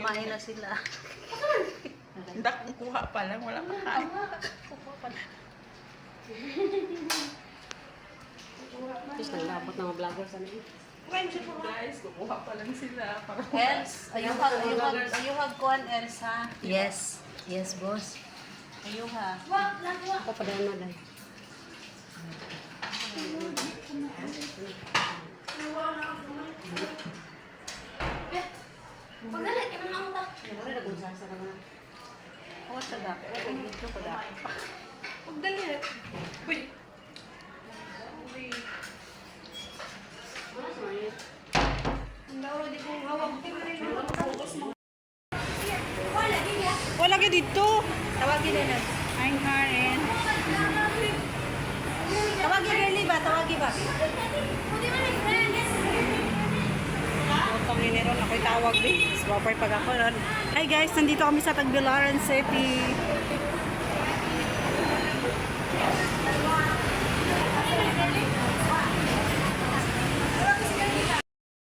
kumain na sila. Hindi kukuha pa lang, wala makain. Tapos naglabot ng mga vloggers ano yun. Guys, kukuha pa lang sila. Els, ayuhag kuan Els ha. Yes. Yes, boss. Ayuha. Ako pa dahil na dahil. Pagalit, kaya naman ako. Wala na kung sasa naman. Oh, sada. Dito ko da. Pagdalit. Uy. Wala ka dito. Tawagin na lang. I'm Karen. Tawagin really ba? Tawagin ba? Panginiron ako'y tawag din. Swapper pag ako ron. Hi guys, nandito kami sa Tagbilaran City.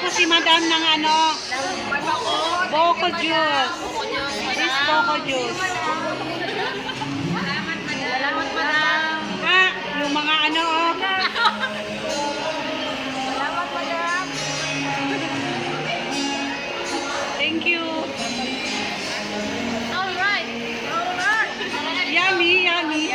Ito si Madam ng ano, Boko Juice. This Boko Juice. Salamat, madam. Ah, yung mga ano, oh. Salamat, madam. Thank you. Alright. Alright. Yummy, yummy.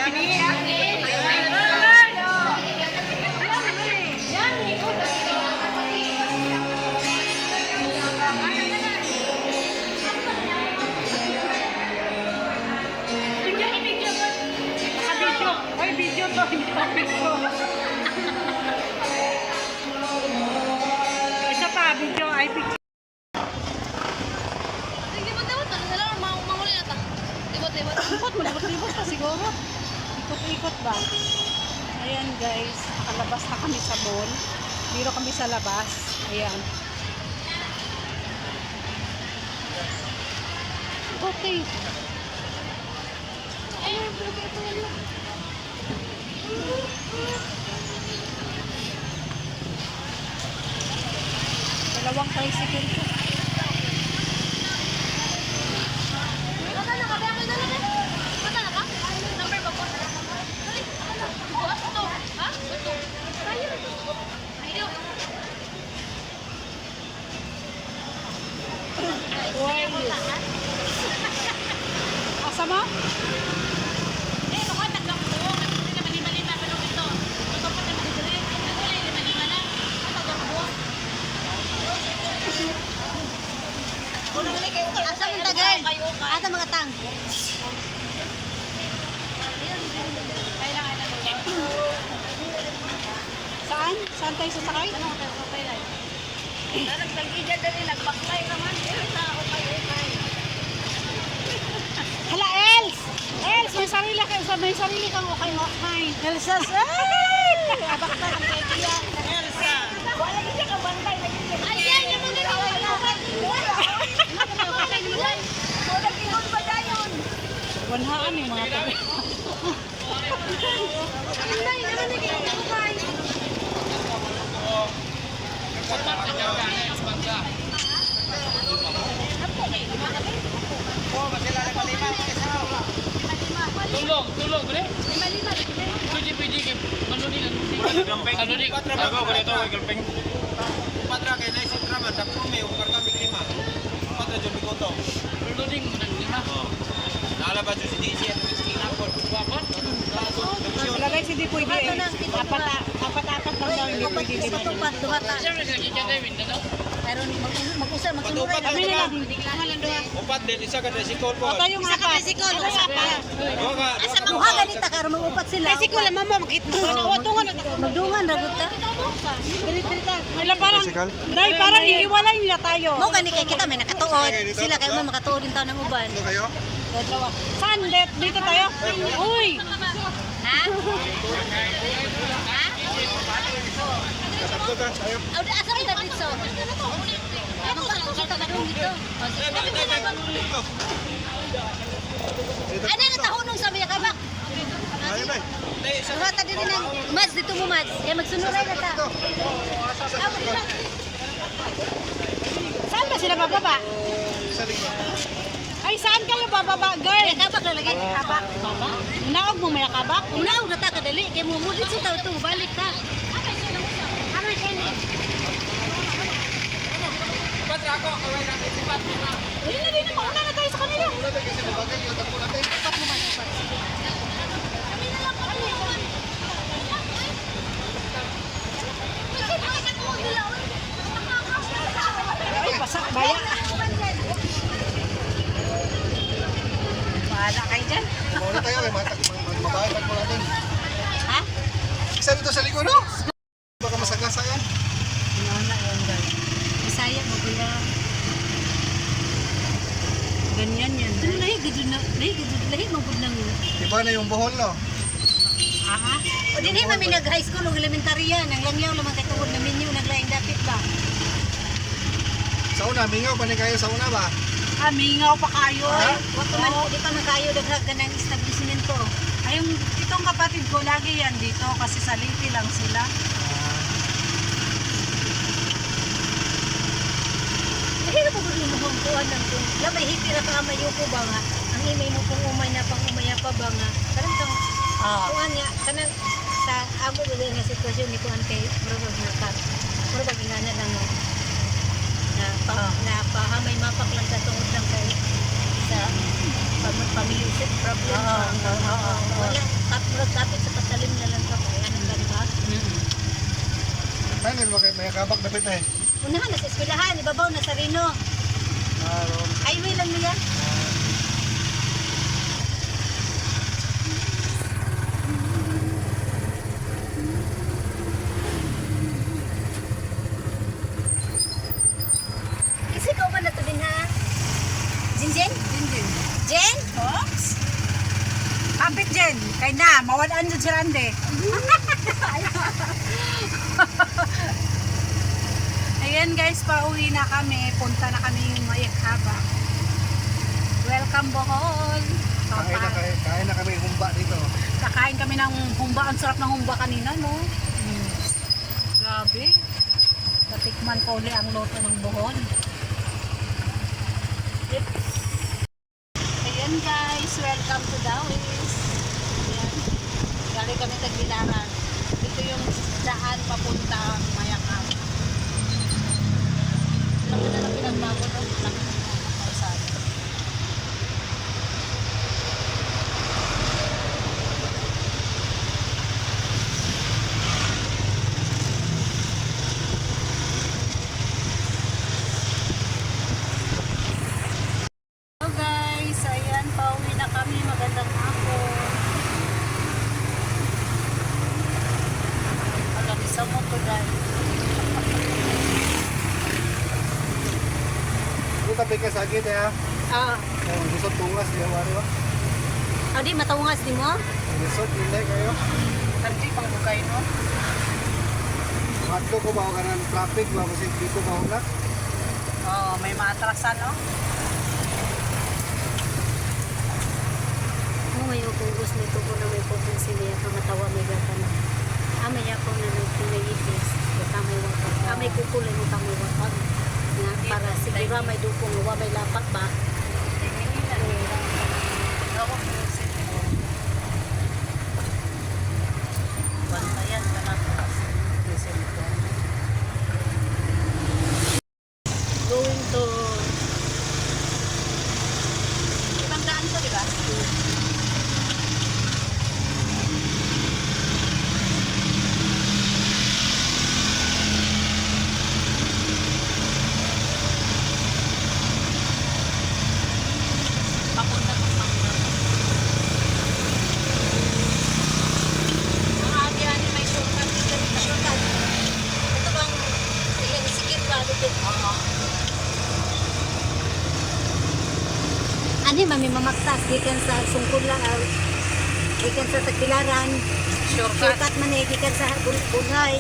Video. Ay, video to. Hindi pa video. Isa pa, video. Ay, picture. Libot pa siguro. Ikot-ikot ba? Ayan guys, nakalabas na kami sa mall. Dito kami sa labas. Ayan. Okay. Dalawang tricycle ko. Asa mo? Asa mong tagal? Asa mga tang? Saan? Saan tayo sasakay? Hala, Els! Els, may sarili kang okay. Elsas, ay! Abak na ang kaya. Elsa! Wala niya ka bantay. Ayan, yung mga Wanhaan yung mga tabi. Tulong, bre. Pwede kay manunin ang manunin. Ako ko dito kay Galpeng. Patra kay na isip drama da pume ukar kami lima. Patra jud bikoto. Manunin mo nang lima. Nalabas jud si DC at skin ako. Bakit? Lagay si di pwede eh. Apat-apat lang daw hindi pwede din. Siyempre sila kikagawin na no? Pero mag-usap, magsunuray. Kami na lang. Upat din isa ka tricycle po. O tayong apat. Duha ka. Asa mga ganita karon mag-upat sila. Kasi ko lang mama makita mo. Tungan na. Magdungan ragot ta. Wala parang, dahil parang iiwalay nila tayo. Mo gani kay kita may nakatuod. Sila kayo mo makatuod din taon ng uban. Kayo? Saan? Dito tayo? Uy! Ha? Tatlo ka tayo. Asa kita dito? Ano ba ito sa kadung dito? Ano nga tahunong sa mga kabak? Ayo bay. Duha ta din ng mads dito mo mads. Kaya magsunuray na ta. Saan ba sila bababa? sa likod. Ay, saan kayo bababa, girl? Kabak na lagay ni kabak. Naog mo may kabak? Unaw na ta kadali kay mo mo dito ta to balik ka. Ano kini? Hindi na din, mauna na tayo sa kanila. Ay, basak, baya. Bahala kayo dyan. Mauna tayo kay mabahay mo natin. Ha? Isa dito sa likod, no? Baka masagasa yan. Mauna yan, girl. Bisaya, maguya. Ganyan yan. Lahi gid na, lahi magud nang. Iba na yung buhol, no? Aha. O dinhi man mi nag high school ug elementarya nang langyaw lamang kay tuod na minyo naglaing dapit ba. Sa una, mingaw pa ni kayo sa una ba? Mingaw pa kayo. Wa pa man di pa man kayo daghag kanang establishmento. Ay, yung itong kapatid ko, lagi yan dito kasi sa Liti lang sila. Dili na pagod mo hong kuan nang kun. Lamay hiti ra ka mayo ko ba nga. Ang imay mo kung umay na pang umaya pa ba nga. Karon kang kuan niya kanang sa amo dili nga sitwasyon ni kuan kay murag nakat. Murag ingana lang no. Na pahamay mapak lang sa tungod lang kay sa pamilya problem. Wala kapit sa patalim na lang ka kaya nang ba. Ano ba kayo? May kabak dapit eh. Unahan na sa eskwelahan, ibabaw na sa Rino. Highway lang niya. Kasi ikaw ba na to din ha? Jinjen? Jen? Oops! Kapit Jen, kay na, mawalaan dyan si Rande. Ayan guys, pauwi na kami. Punta na kami yung Mayakaba. Welcome Bohol. Kain na kami humba dito. Kakain kami ng humba. Ang sarap ng humba kanina, no? Grabe. Natikman ko ulit ang loto ng Bohol. Ayan guys, welcome to Dawis. Ayan. Galing kami Tagbilaran. Dito yung daan papunta Mayakaba. Laki na lang pinagbago doon. Laki na lang pausado. Hello guys, ayan, pauwi na kami. Magandang hapon. Alam, isa mo to guys. Ito tabi ka sa agit eh ha. Gusto tungas niya, wari ba? Di mataungas di mo? Gusto, hindi kayo. Tanti pang bukay, no? Matlo ko ba ka ng traffic ba? Kasi hindi ko mahulak. Oo, may maatrasan, no? May upugos nito ko na may potensi niya pangatawa may gata na. Amay ako na nagpinayipis. May wapak. Amay kukulay mo kami wapak. Nga para sigura may dukong wa may lapat ba? Bantayan ka na. Going to Ibang daan to, di ba? Papunta to Pangga. Ang abiyan may shortcut dito. shortcut. Ito bang sikit ba dito? Oo. Ani mami mamaktas gikan sa sungkod lang gikan sa Tagbilaran. Shortcut. Shortcut man gikan sa Bunhay.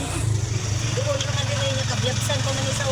Doon pa man nila yung kabyabsan ko man sa